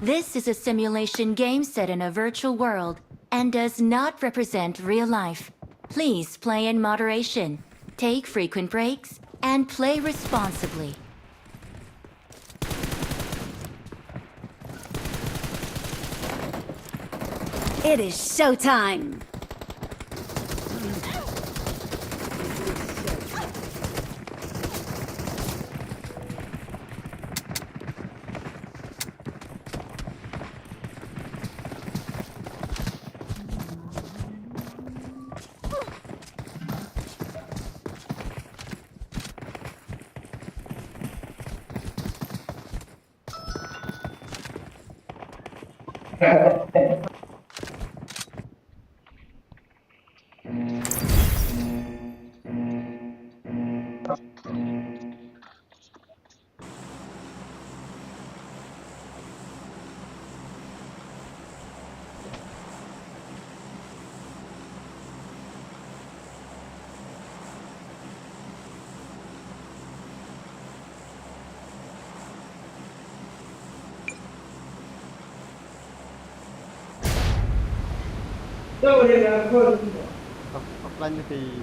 This is a simulation game set in a virtual world and does not represent real life. Please play in moderation, take frequent breaks, and play responsibly. It is showtime! Offline thì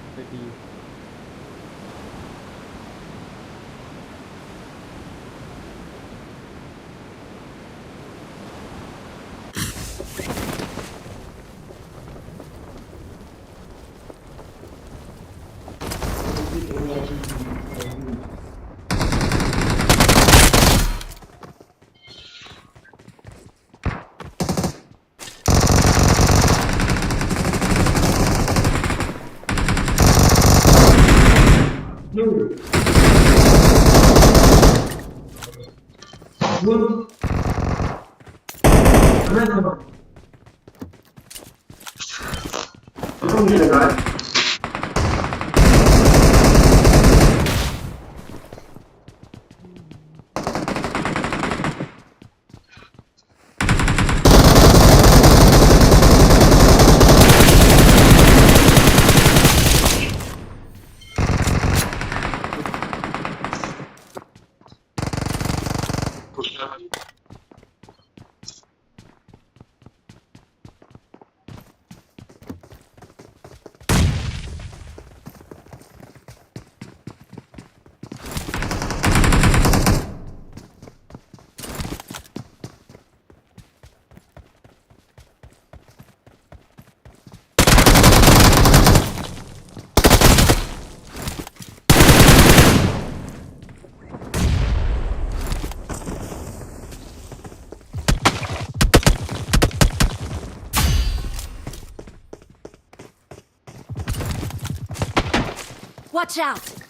Watch out!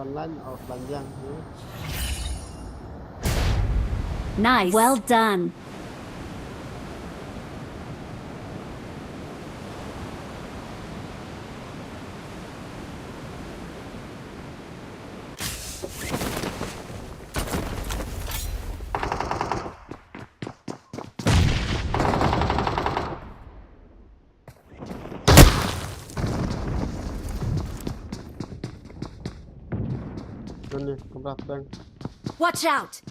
online offline yang Nice. Well done. Ini keberatan. Watch out!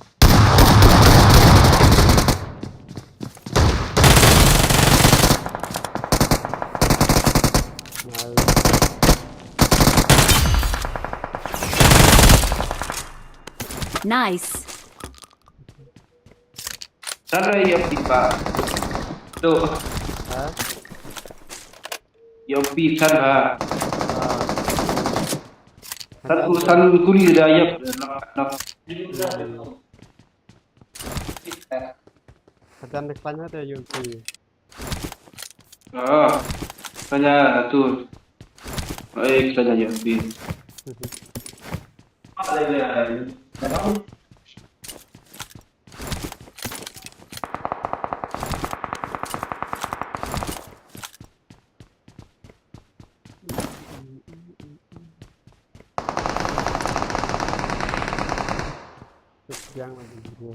Nice. Sana yang pipa. Tu, hả yang pi sana. à Satu kuli dah ayam. Nak. hadien được bánh hết rồi dùng thì Tanya tu. Tanya yang pi. pdiang là gì luôn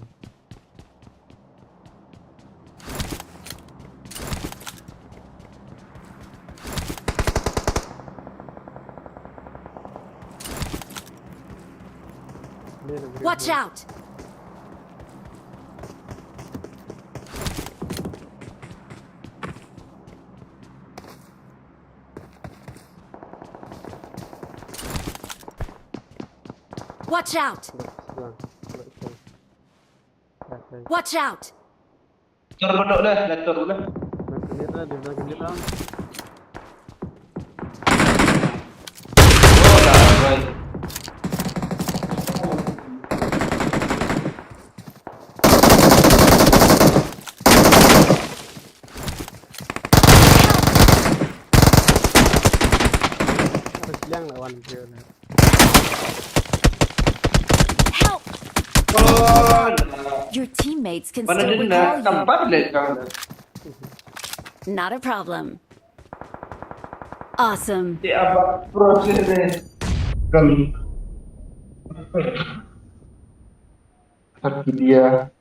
Watch out! Watch out! Watch out! Tur bedok dah, dah tur dah. Genit lah, dia bilang genit lah. Oh dah, baik. Ada pdiang lawan dia lah. Help! Oh, Your teammates can mana still dia recall nak you. tempat leh kau. Not a problem. Awesome. Di apa proses ni? Kan. Tapi dia.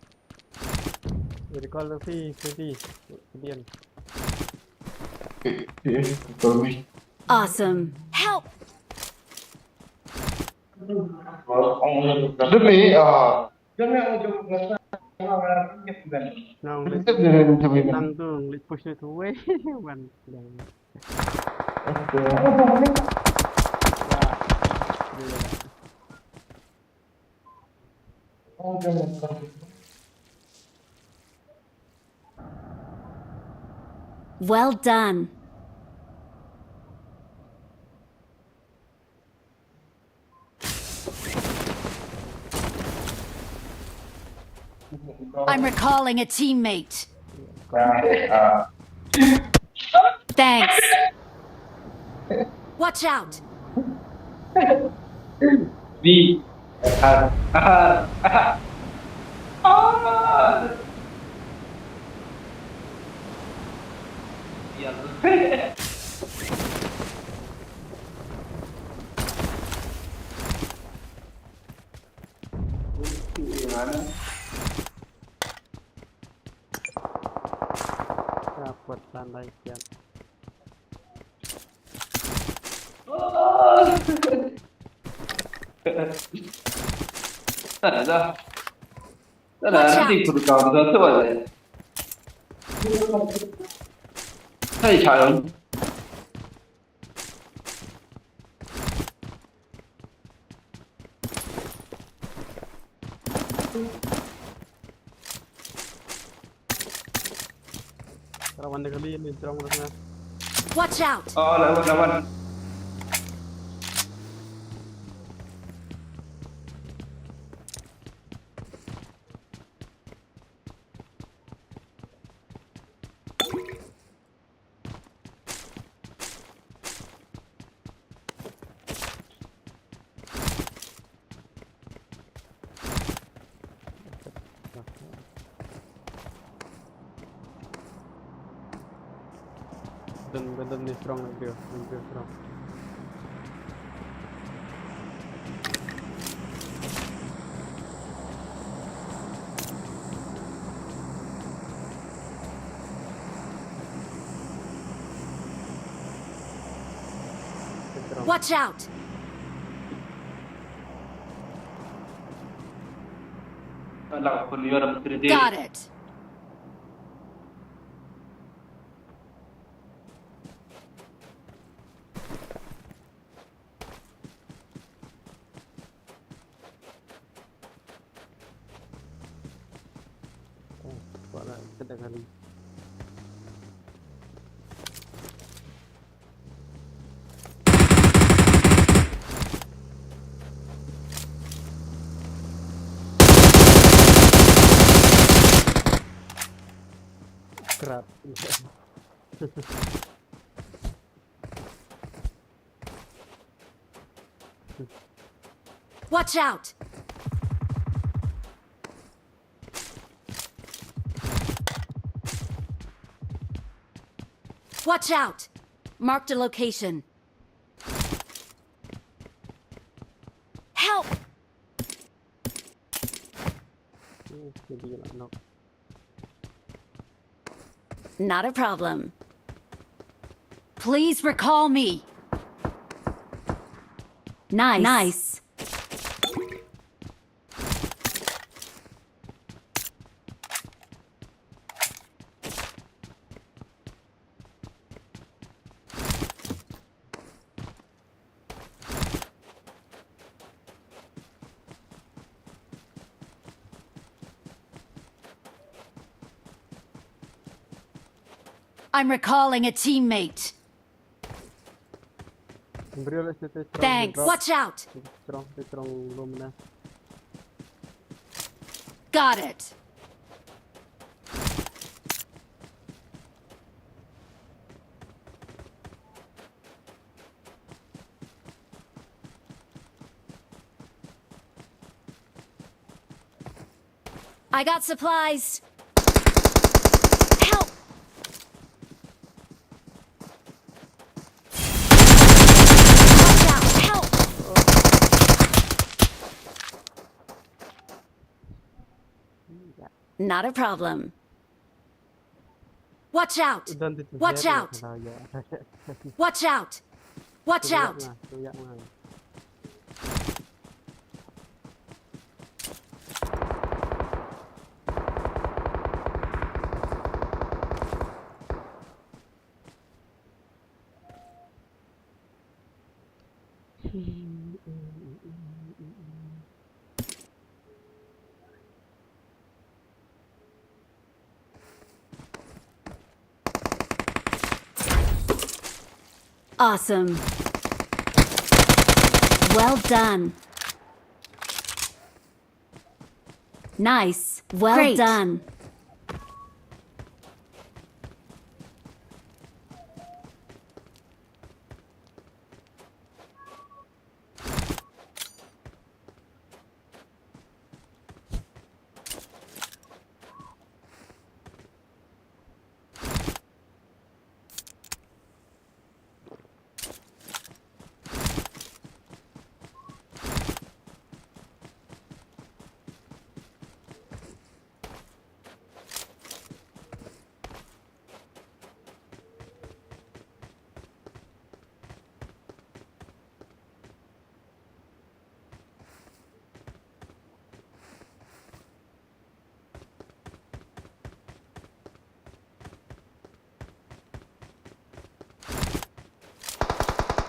Jadi kalau phi hadien Bagus. Awesome. Help! Demi nong nang tu lịch push tu weh wan pdiang Well done. I'm recalling a teammate. Thanks. Watch out! di dapat tandai kian tak ada nanti perlu kau tu ada太强 lawan dia kali ni terang mana Watch out! oh lawan dan ni strong dia strong Watch out! Alah, pun dia orang berdiri. Got it. ada kali. Kerat. Watch out! Watch out! Marked a location. Help! Jadi nak knock. Not a problem. Please recall me. Nice. I'm recalling a teammate. Thanks. Watch out. Got it. I got supplies. Help. Watch out. Help. Not a problem. Watch out. Watch out. Watch out. Watch out. Awesome. Well done. Nice. Well done.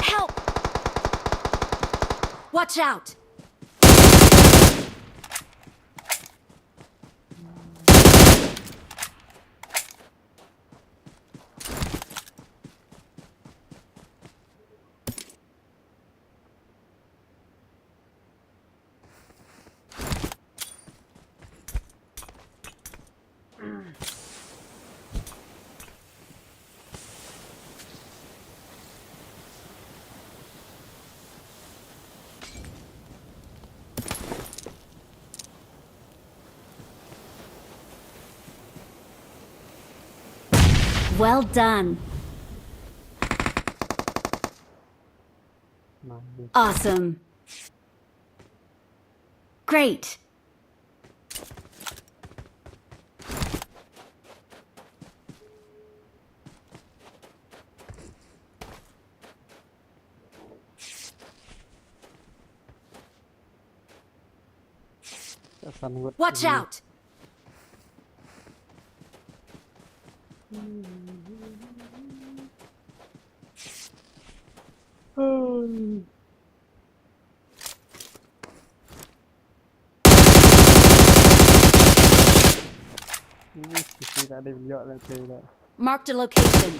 Help! Watch out! Well done. Awesome. Great. Watch out. ada video lah tu lah. Marked a location.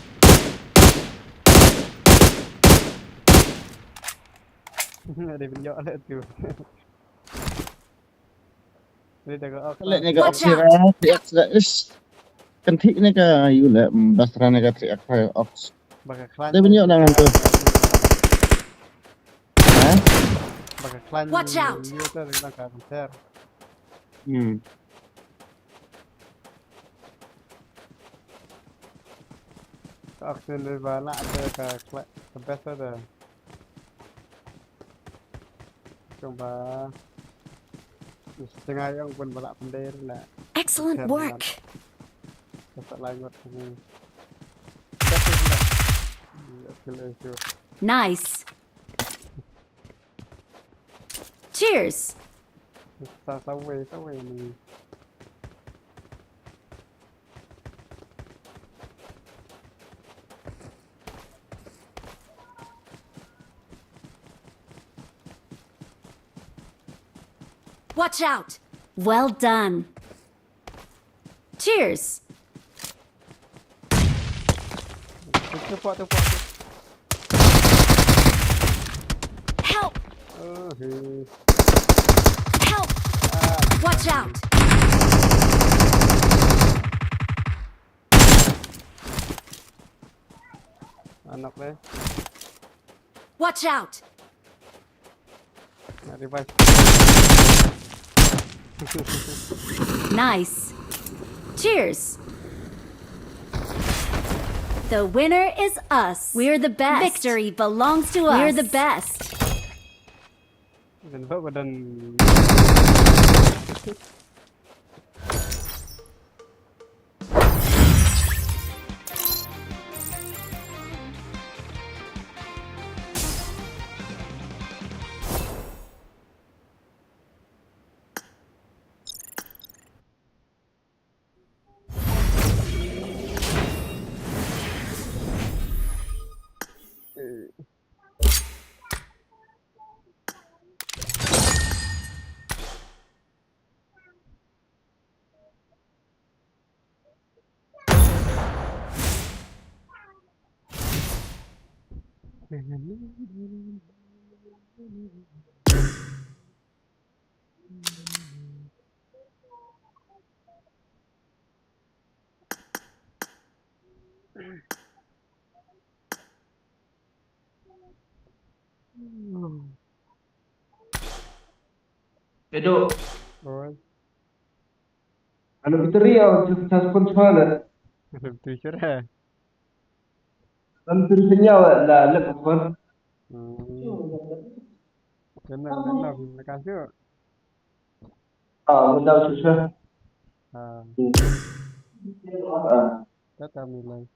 Ada video lah tu. Ini dah kau. Kalau ni kau kira triak is kan thik ni kau you lah basra ni kau triak kau ox. Bakal klan. Ada video dengan tu. Bakal klan. Watch out. Video tu kita akan share. Action ni balak tu ke klan. Sampai tu dah. Coba. Setengah yang pun balak pendek lah. Excellent work. Tak lanjut ni. Nice. Cheers. Sawai ni. Watch out. Well done. Cheers. Tepat. Help. Oh, Help. Watch out. anak ni. Watch out. Nak revive. Nice. Cheers. The winner is us. We're the best. Victory belongs to us. We're the best. Dan badan. Vedeo. Oi. Ano material sa sponsor Teacher eh. dan tulisannya lah lepas Kenal terima kasih. modal susah. Kita mulai.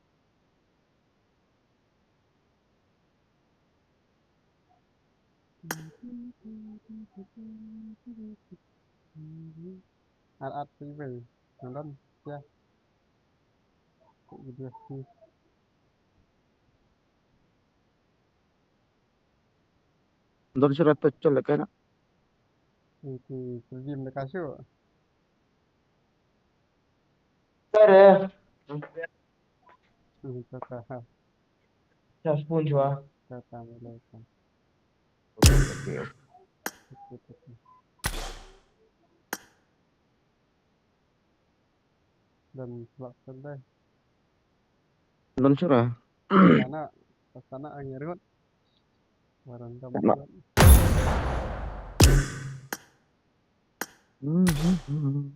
Alat TV nonton ya. Video ni. Nonton surat pecel kan? Itu film dekat show. Ada. Kata Ya spun jua. mulai. Okey. Dan sebab sedih. Nonton surah. Sana angin rut. Warang Mak. kamu.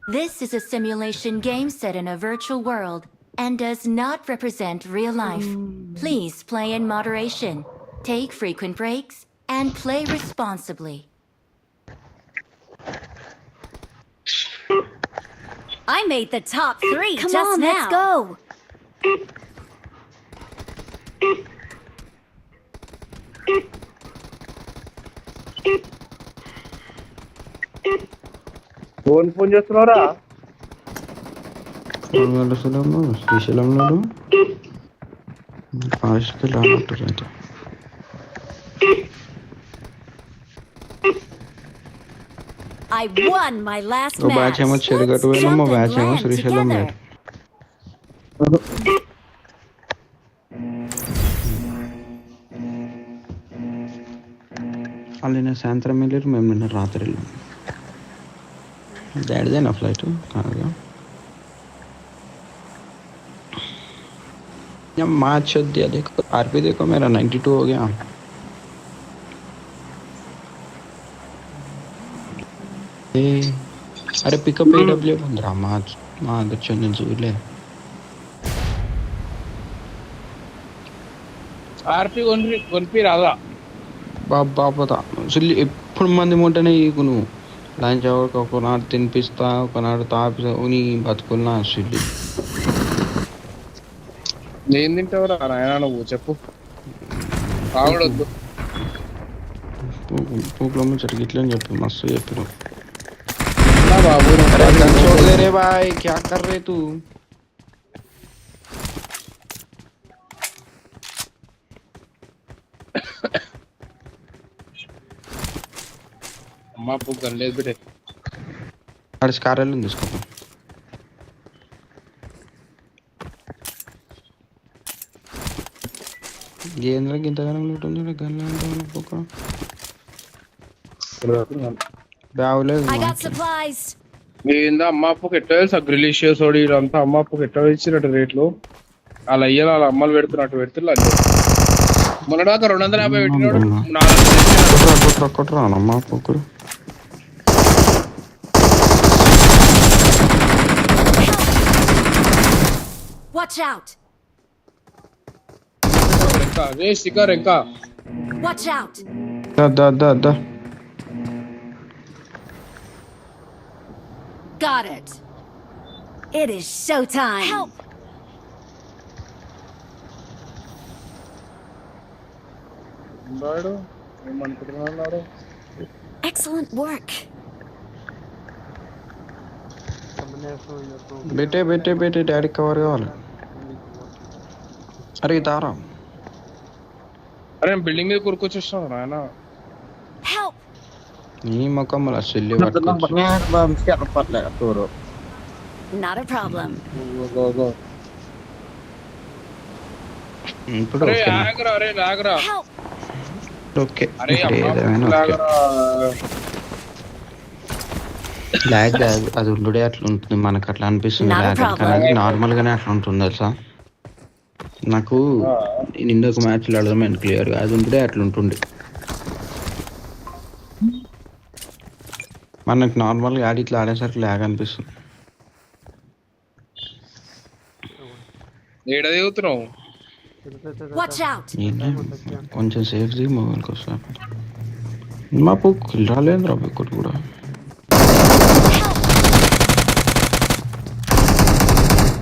This is a simulation game set in a virtual world and does not represent real life. Please play in moderation, take frequent breaks, and play responsibly. I made the top 3 Come just on, now. let's go. Phone చేస్తున్నారా శ్రీశైలంలో fast రానట్టు I won my last ఓ batch match. ఏమో Cherugattu Let's పోయినాం, jump ఓ and batch ఏమో land Srisailam together. పోయారు. వాళ్ళు నిన్న సాయంత్రం వెళ్ళారు, మేము నిన్న రాత్రి వెళ్ళాం. డాడీదేనా ఫ్లైట్ కాదుగా. मैच दिया देखो आरपी देखो मेरा 92 हो गया. अरे पिकअप एडब्ल्यू बंदरा मैच मां दचने जुले ఆర్పి కొనిపి రాదా బాబా పదా అసలు ఎప్పుడు మంది ముంటేనే ఈకు నువ్వు లంచ్ అవర్కి ఒకనాడు తినిపిస్తా ఒకనాడు తాపిస్తా నీ బతుకున్నా అసలు ఏం తింటావురా నాయన నువ్వు చెప్పు ఆవిడొద్దు పూకులమ్మ చెట్టుకి ఇట్లా అని చెప్పి మస్తు చెప్పిన. బాబు छोड़ दे रे भाई क्या कर रहे तू. అమ్మా పుగ్గ లేదు బిడ్డ అడిసి కార్యాలయం తీసుకోపో. ఏంద్రా ఇంతగానం ఉంటుంది గల్ల బావలేదు. I got supplies. ఏందా అమ్మ అప్పుకి ఎట్లా తెలుసా గ్రిలీషియస్ ఓడి ఇదంతా అమ్మ అప్పుకి ఎట్లా ఇచ్చినట్టు రేట్లు అలా అయ్యాలి వాళ్ళ అమ్మలు పెడుతున్నట్టు పెడుతున్నారు. మొన్నదాకా 250 పెట్టినాడు 400 కొట్టరా అమ్మా పొక్కుడు. Watch out. ఇంకా రే స్టిక్కర్ ఇంకా Watch out. దా Got it. It is showtime. Help. ఉన్నాడు ఏమనుకుంటున్నాడు. Excellent work. బెట్టే డాడీ కవర్ కావాలి. అరే తారా అరే బిల్డింగ్ మీద కూరుకొచ్చేస్తున్నాడు నాయన. Help. నీ ముఖం అలా చెల్లి Nampaknya mesti rapat lah turun. Not a problem. Go ఇప్పుడు అరే ఆగరా అరే లాగరా Help. ఓకే. అరే ఏదైనా లాగరా లాగ్ అది ఉండుడే అట్లా ఉంటుంది, మనకు అట్లా అనిపిస్తుంది. Not a lag problem. కానీ నార్మల్ గానే అట్లా ఉంటుంది తెలుసా. నాకు నిన్న ఒక మ్యాచ్ ఆడదాం క్లియర్ గా అది ఉంటుండే అట్లా ఉంటుండే. మనకు నార్మల్గా ఆడి ఇట్లా ఆడేసరికి లాగ్ అనిపిస్తుంది. ఏడ దిగుతున్నావు Watch out. కొంచెం సేఫ్ ది మొబైల్కి వస్తా. మా పుక్కు రాలేదు రా ఒక్కటి కూడా.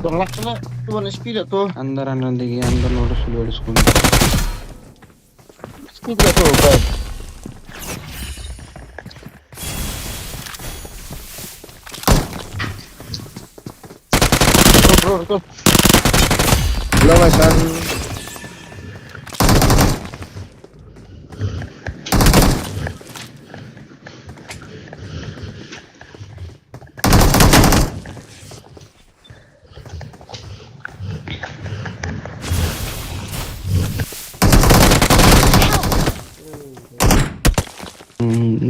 Tolak sana tuan SP dah tu. అందరు అన్న దిగి అందరు నోటీసులు వేడుచుకుంది. SP dah tu. Baik. Bro. Hello Vaishal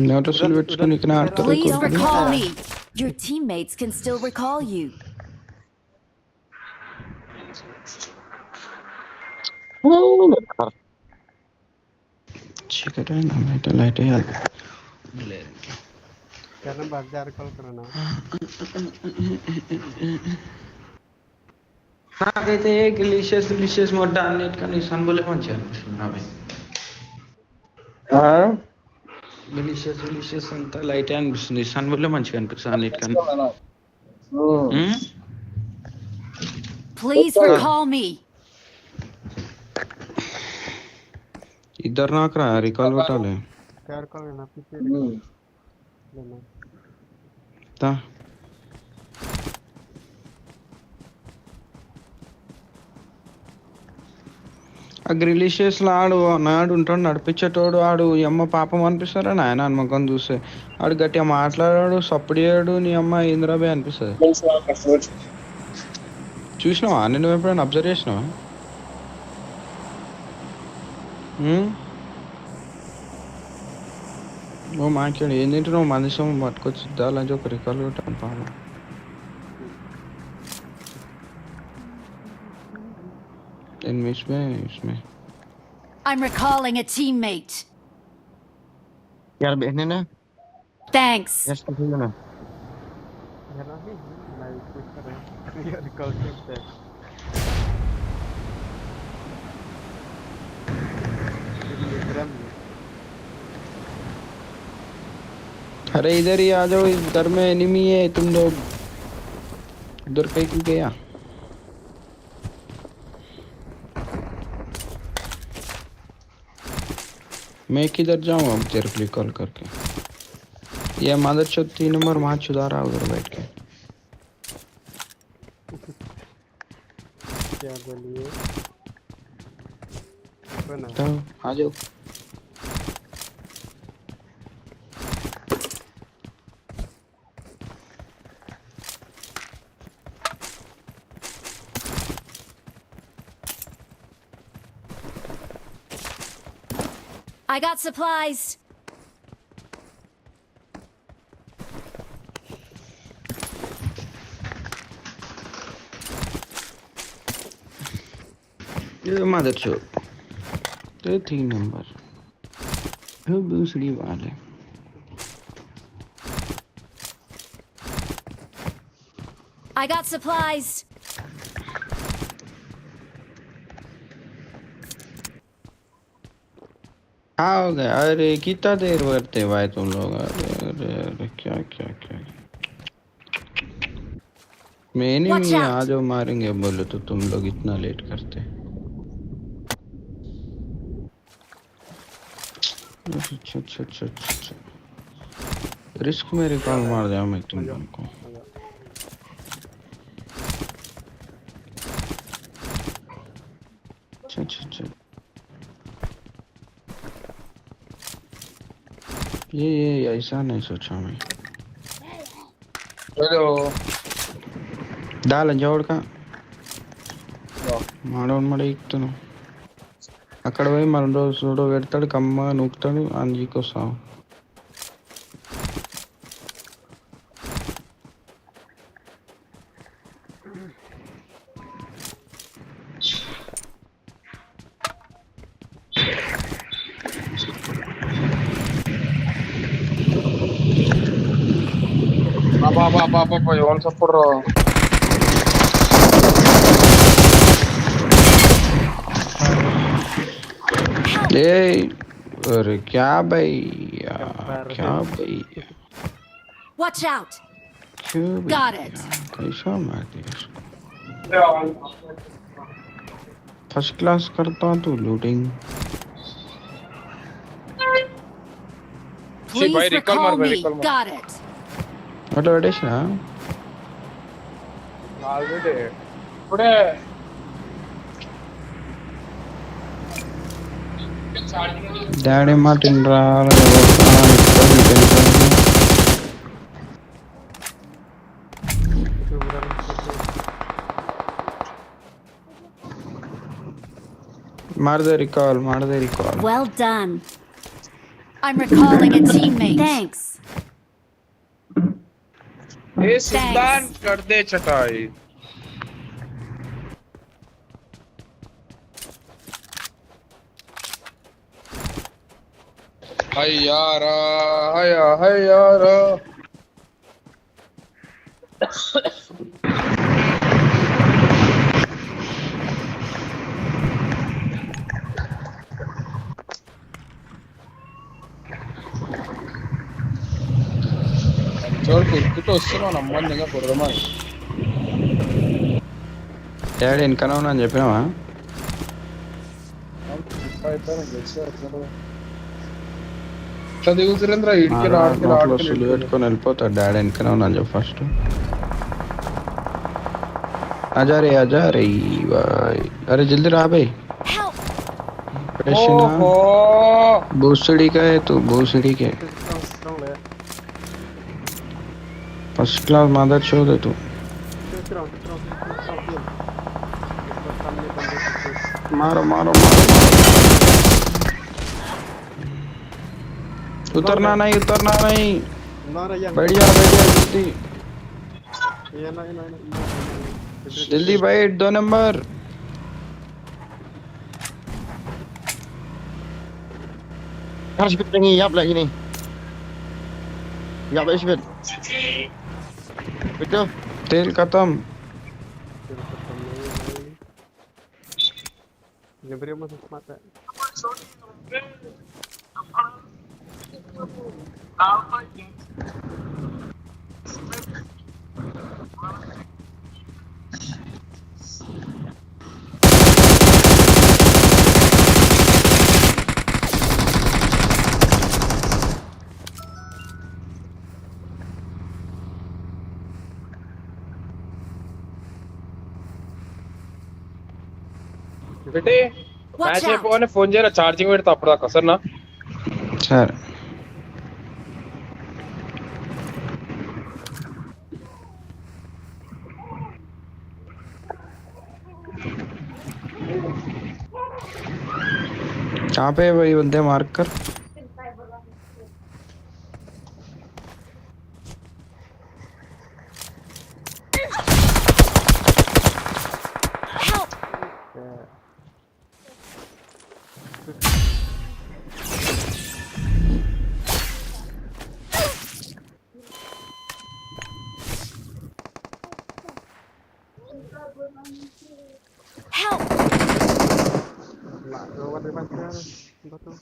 నోటీసులు పెట్టుకుని ఇక్కడ ఆడతారు. Please recall me. Your teammates can still recall you. చీకటి అయితే లైట్ వేయాలి. कारण भाग जार कॉल करा ना నాకైతే గిలీషియస్ మొట్ట అన్నిటికన్నా ఈ సన్బులే మంచిగా అనిపిస్తుంది. అవి గిలీషియస్ అంతా లైట్ అనిపిస్తుంది, సన్బులే మంచిగా అనిపిస్తుంది అన్నిటికన్నా. Please recall me. ఇద్దరు నాకు రా రికాల్ పెట్టాలి. जार कॉल ना पीछे लेना తా ఆ గ్రిలిషియస్ ఆడు నాడు ఉంటాడు నడిపించేటోడు ఆడు ఈ అమ్మ పాపం అనిపిస్తారా నాయన హనుమకం చూస్తే ఆడు గట్టిగా మాట్లాడాడు సప్పుడు చేయడు నీ అమ్మ ఇంద్రాబాయ్ అనిపిస్తుంది చూసినావా నేను ఎప్పుడైనా అబ్జర్వ్ చేసినావా ఓ మాట్లాడు ఏం తింటున్నావు మనిషం పట్టుకొచ్చి దాని ఒక రికార్డు కొట్టాను పాపం इसमें I'm recalling a teammate. यार बहने ना Thanks. यार समझ ना यार अभी लाइव कुछ कर रहे हैं ये रिकॉर्ड करते हैं ये ड्रम अरे इधर ही आ जाओ इस घर में एनिमी है तुम लोग उधर कहीं क्यों गया मैं किधर जाऊँ अब तेरे को कॉल करके ये मदर चौथ 3 नंबर वहाँ चुदा रहा उधर बैठ के क्या बोलिए बना तो आ जाओ I got supplies. ये मदर चौथ तो 3 नंबर वो दूसरी वाले I got supplies. हो गया अरे कितना देर करते भाई तुम लोग अरे क्या क्या क्या मैंने Watch भी out. आ जाओ मारेंगे बोले तो तुम लोग इतना लेट करते अच्छा अच्छा अच्छा अच्छा रिस्क में रिकॉल मार दिया मैं तुम लोगों को अच्छा अच्छा अच्छा ये ऐसा नहीं सोचा मैं हेलो దాల జోడక మాడవని మడ ఎక్కుతాను అక్కడ పోయి మన రోజు చూడో పెడతాడు కమ్మ నూకుతాడు అంజీకి వస్తాం Apa yon sapur ए अरे क्या भैया क्या भैया Watch out. क्यों Got भैया? it. कैसा मार दिया इसको फर्स्ट क्लास करता तू looting Please bhai, recall recall mar, bhai, me. recall mar. Got it. అట్లా పెట్టేసిన already ipude డాడీ మాట రా ಮಾಡ್ದೆ recall Well done. I'm recalling a teammate. Thanks. ए सुल्तान कर दे चटाई हयारा हयारा చోడు కుట్టుకుంటూ వస్తున్నావు నమ్మందిగా కుర్రమా డాడీ వెనకాల ఉన్నా అని చెప్పినావా ఎట్లా దిగుతురేంద్ర ఇడికి నోట్లో సులు పెట్టుకొని వెళ్ళిపోతాడు డాడీ వెనకనే ఉన్నాను చెప్పు ఫస్ట్ आजा रे भाई अरे जल्दी रहा भाई Help! ఓహో भूसड़ी का है तू भूसड़ी के Strong lah ya. First class मदर चोद है तू Strong. Diam. Pertamanya benda मारो उतरना नहीं Nara yang. बढ़िया जल्दी Iya, nak. जल्दी बैठ 2 number Harus sipit lagi, yap lagi nih. Yap lagi sipit. Betul. तेल खत्म Ini beri masuk mata. పెట్టి మ్యాచ్ అయిపోగానే ఫోన్ చేయరా ఛార్జింగ్ పెడతా అప్పుడు దాకా సరేనా सर कहाँ पे है भाई बंदे मार्क कर Help! Help! Nak keluar dari pasir. Betul.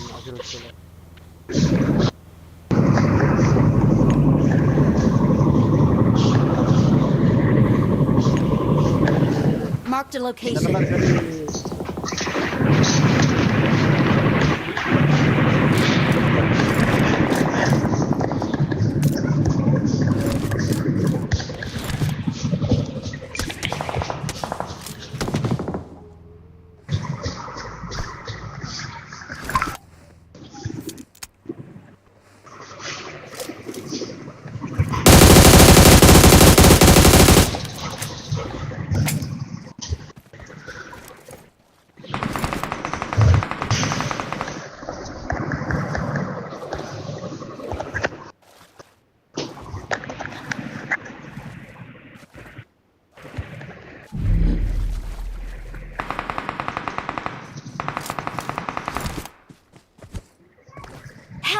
Akhirul salam. Marked a location.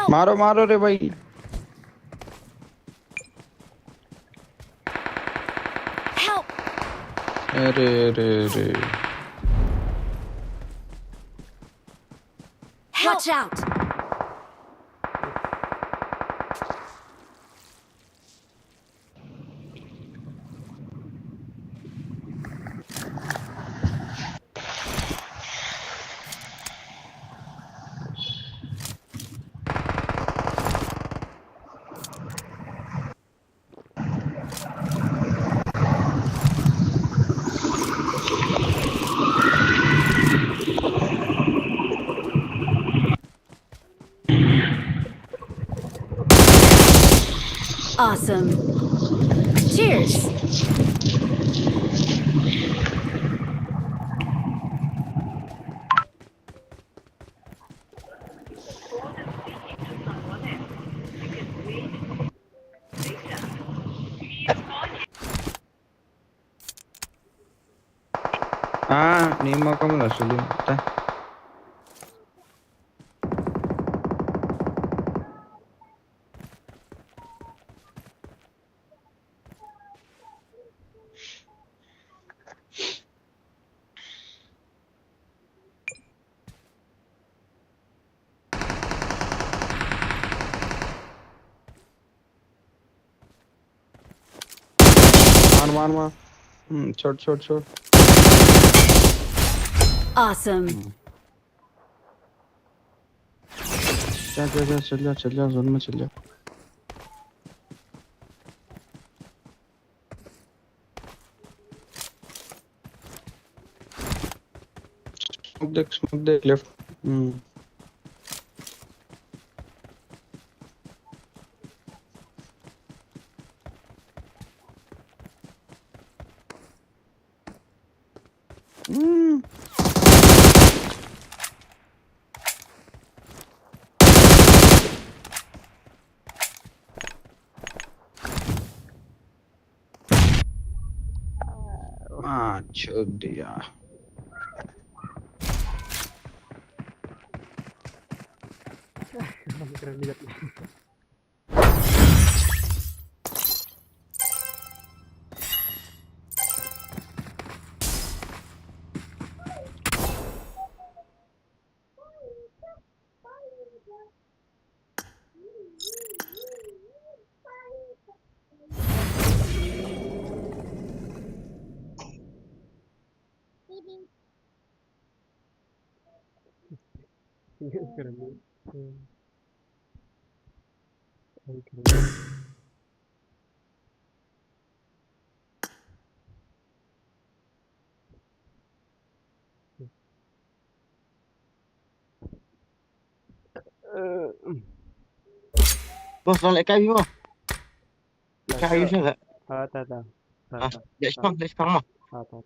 Help! मारो रे भाई Help! अरे Watch out! Awesome. Cheers. నీ మొక్కములు అసలు मार छोड़ छोड़ छोड़ Awesome. चल जा जोन में चल जा स्मोक देख लेफ्ट छोड़ दिया keren lihat. Keren lihat. Keren. Bos, nak kayu bos. Kayu saya. Tak. Let's come mah. Tak.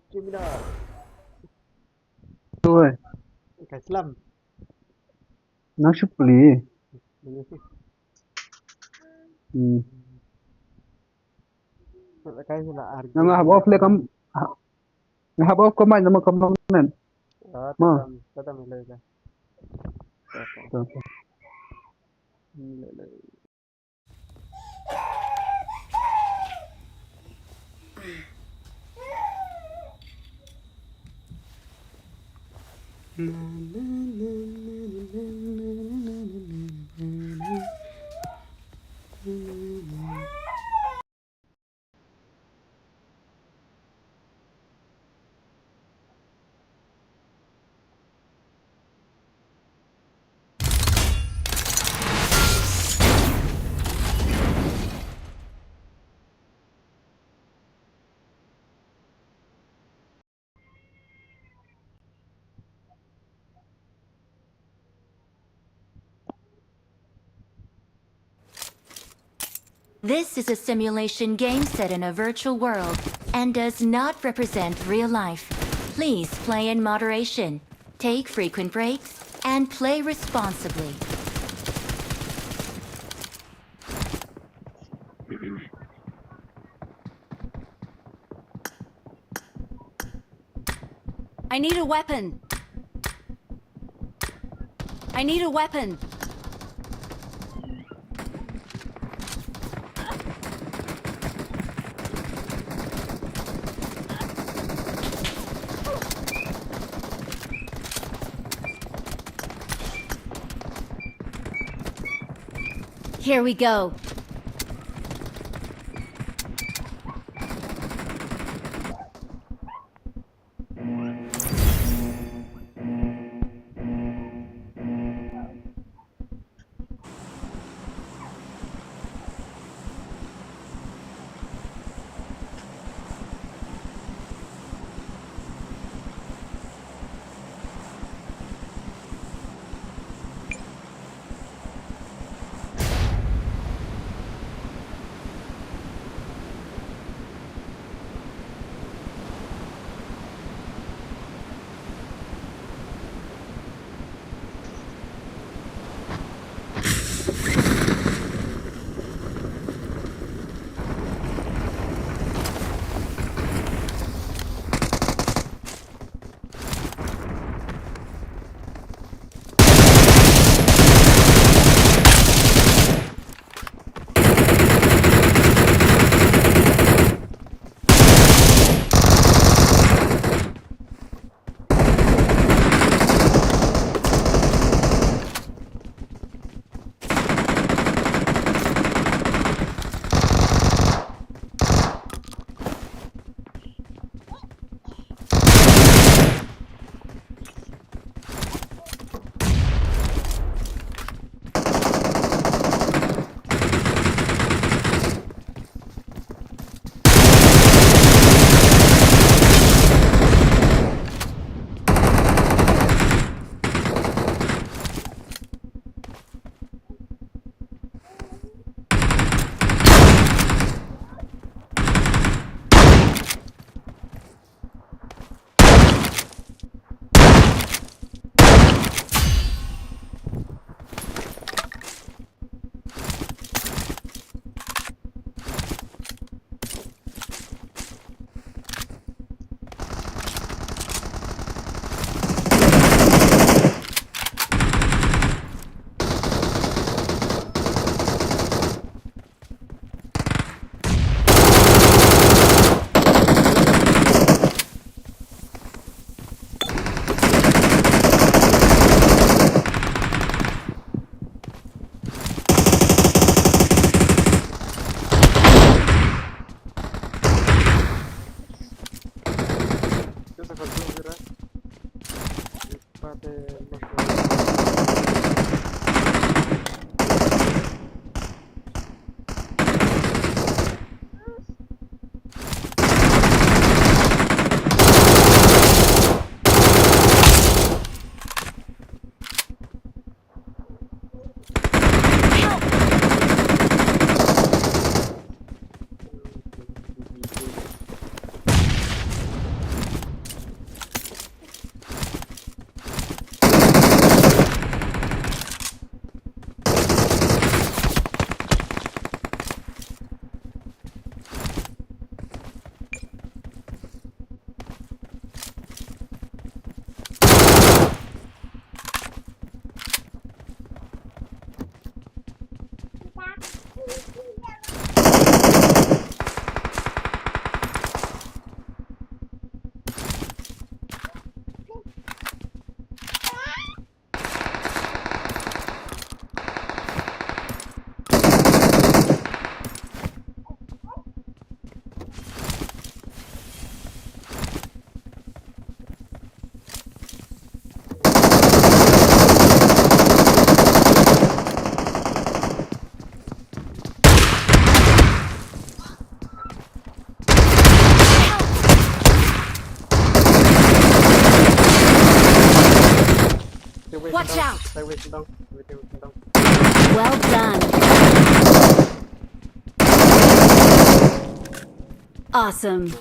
Gimana? Oi, Islam. nasıl puli? Iya sih. Kayak sila argo. Nang habok le kam habok ko mai nama kam nan. Tatam ilailah. This is a simulation game set in a virtual world and does not represent real life. Please play in moderation, take frequent breaks, and play responsibly. I need a weapon. I need a weapon. Here we go. Watch out! Stay with me, don't. Well done. Awesome.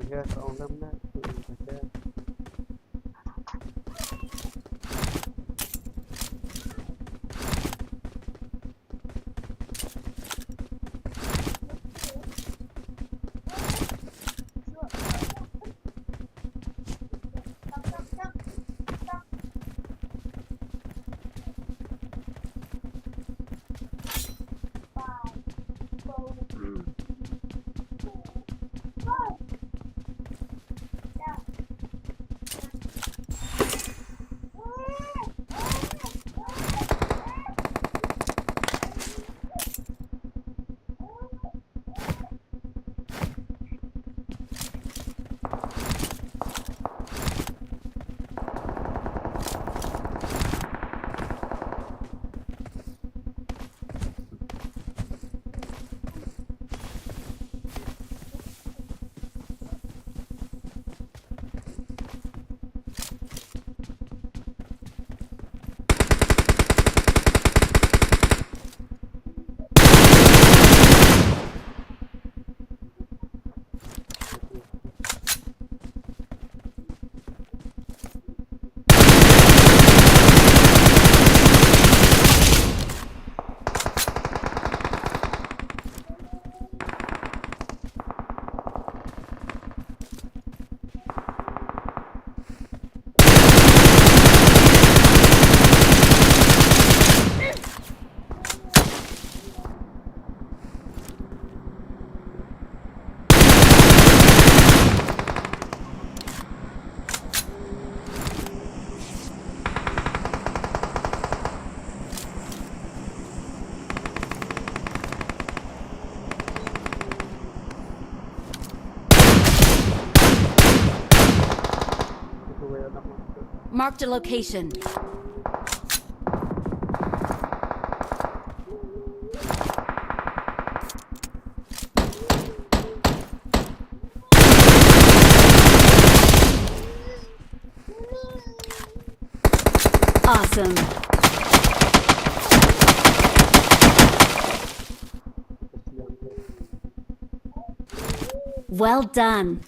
Yes, on them that. Marked a location. Awesome. Well done.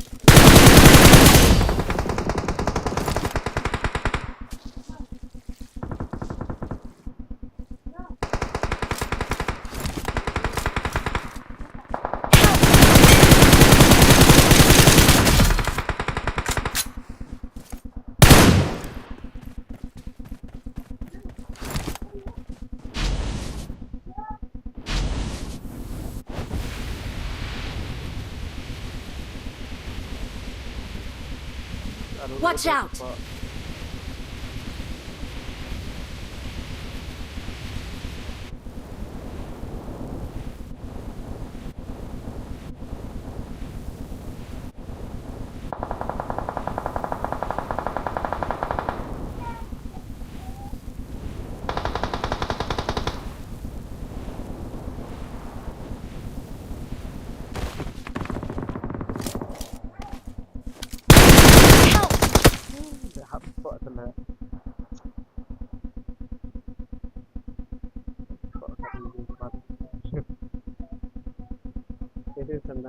Watch out!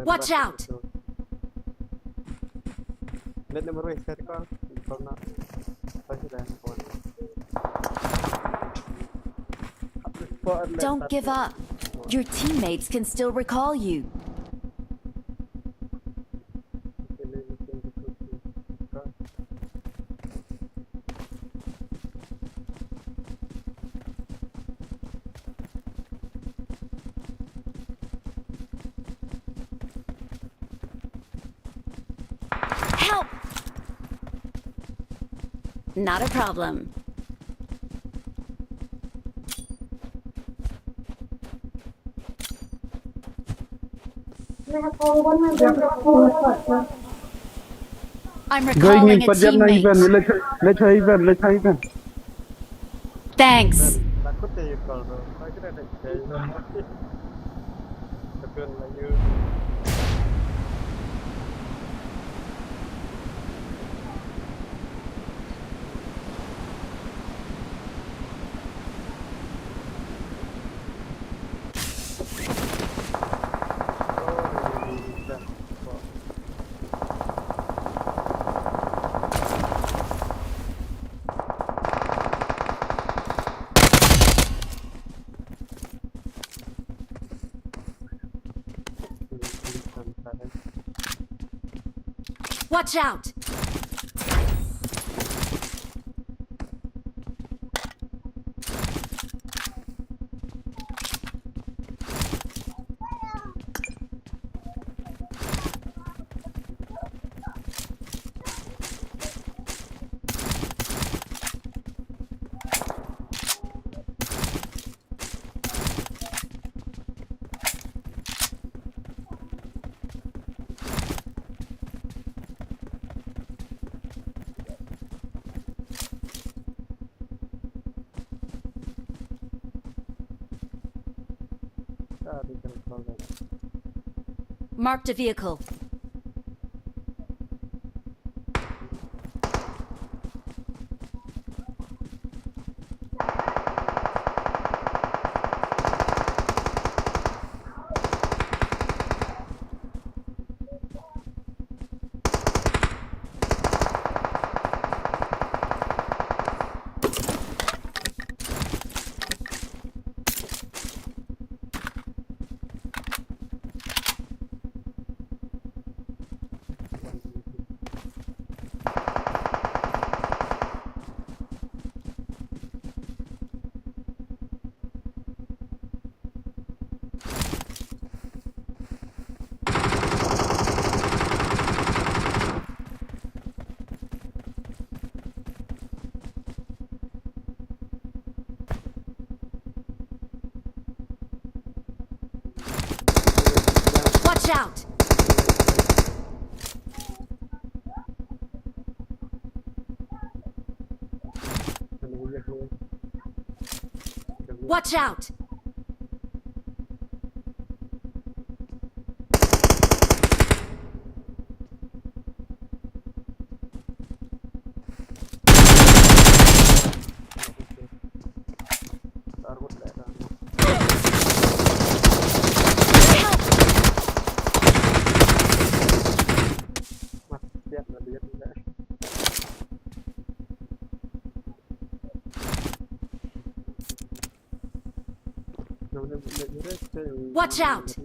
Watch out! Let them race that car. From now. Don't give up. Your teammates can still recall you. Help! Not a problem. I'm recalling a teammate. Thanks. Watch out! Marked a vehicle. Watch out! Watch out! Watch out!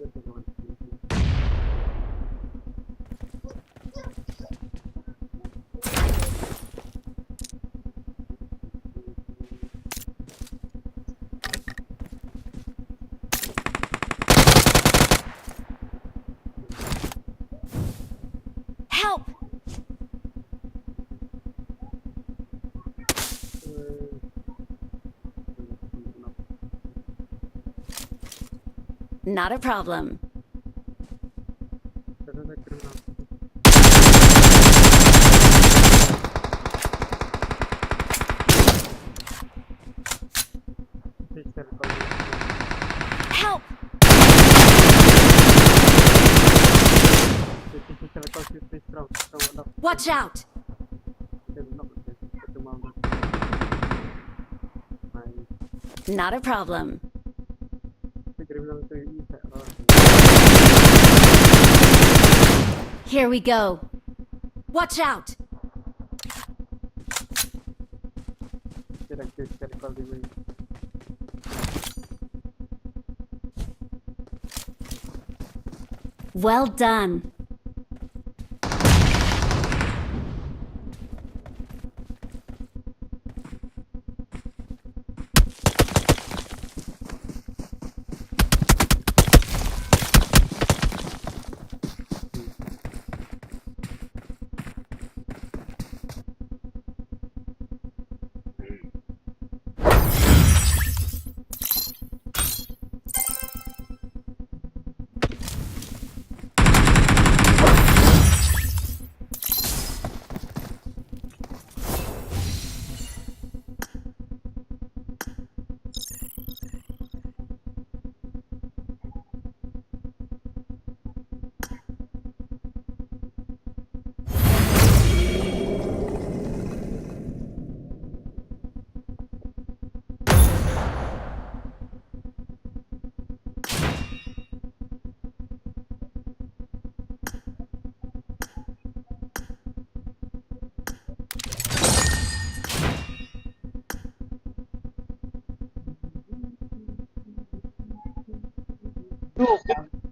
Help! Not a problem. Help! Watch out! Not a problem. Here we go. Watch out! Well done.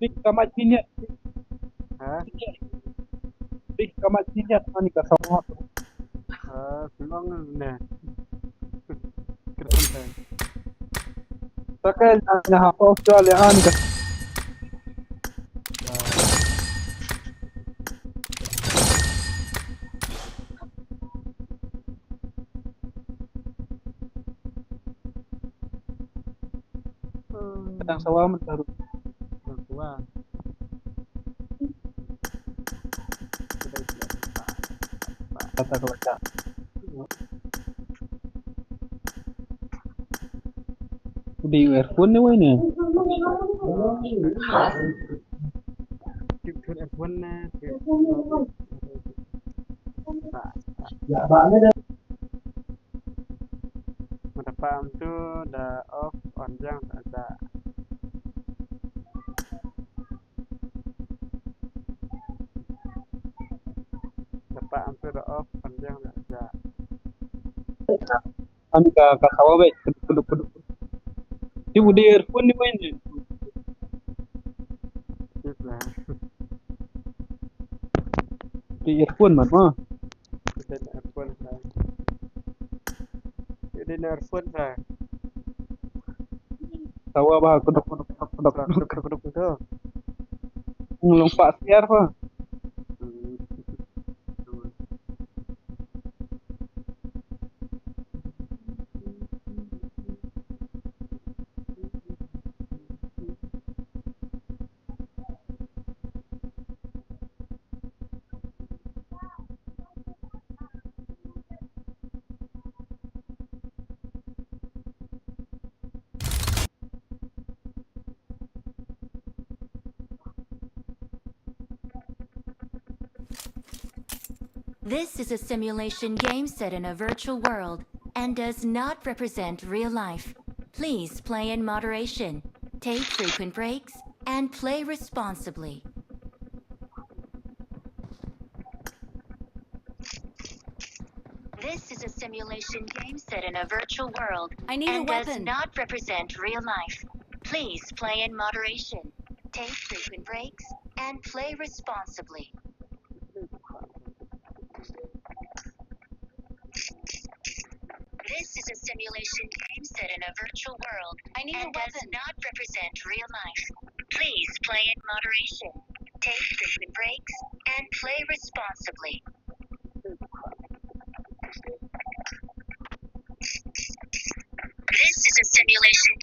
Big kamatinnya. Big kamatinnya ani kasama. Belum nih. Kerja. Sakal ana hapa Australia ani kas. Kadang sawah mentaruk. Tua. Kata kebaca. Di earphone nih wene. Chip F1 nih. Ya banget. Mendapat tu dah off on jang tak ada. Dapat tu dah off on jang tak ada. Ani ka sawah be keduk. Di earphone nih wene. Chip lah. Di earphone mah. Kita nak F1 lah. Kita nak F1 lah. Sawah bah keduk. Keduk tu. Lompat siar bah. This is a simulation game set in a virtual world and does not represent real life. Please play in moderation, take frequent breaks, and play responsibly. This is a simulation game set in a virtual world I need a and does weapon. not represent real life. Please play in moderation, take frequent breaks, and play responsibly. This is a simulation game set in a virtual world and does not represent real life. Please play in moderation, take frequent breaks, and play responsibly. This is a simulation